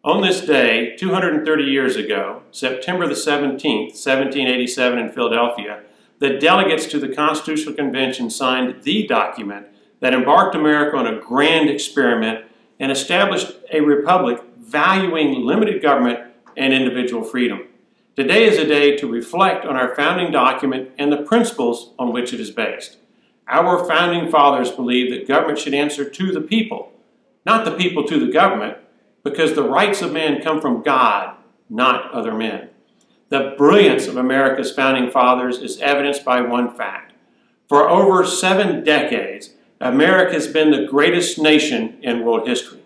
On this day, 230 years ago, September the 17th, 1787 in Philadelphia, the delegates to the Constitutional Convention signed the document that embarked America on a grand experiment and established a republic valuing limited government and individual freedom. Today is a day to reflect on our founding document and the principles on which it is based. Our founding fathers believed that government should answer to the people, not the people to the government, because the rights of man come from God, not other men. The brilliance of America's founding fathers is evidenced by one fact. For over 7 decades, America has been the greatest nation in world history.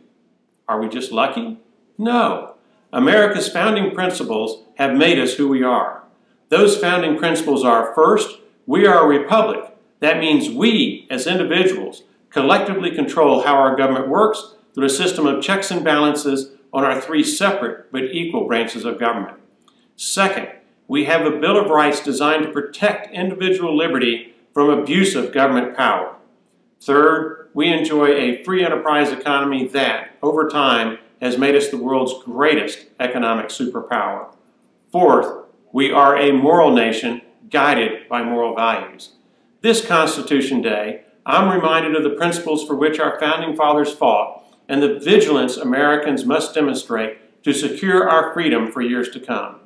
Are we just lucky? No. America's founding principles have made us who we are. Those founding principles are, first, we are a republic. That means we, as individuals, collectively control how our government works through a system of checks and balances on our 3 separate but equal branches of government. Second, we have a Bill of Rights designed to protect individual liberty from abuse of government power. Third, we enjoy a free enterprise economy that, over time, has made us the world's greatest economic superpower. Fourth, we are a moral nation guided by moral values. This Constitution Day, I'm reminded of the principles for which our founding fathers fought and the vigilance Americans must demonstrate to secure our freedom for years to come.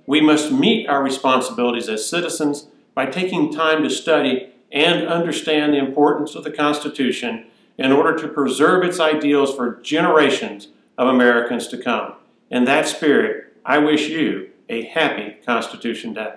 We must meet our responsibilities as citizens by taking time to study and understand the importance of the Constitution in order to preserve its ideals for generations of Americans to come. In that spirit, I wish you a happy Constitution Day.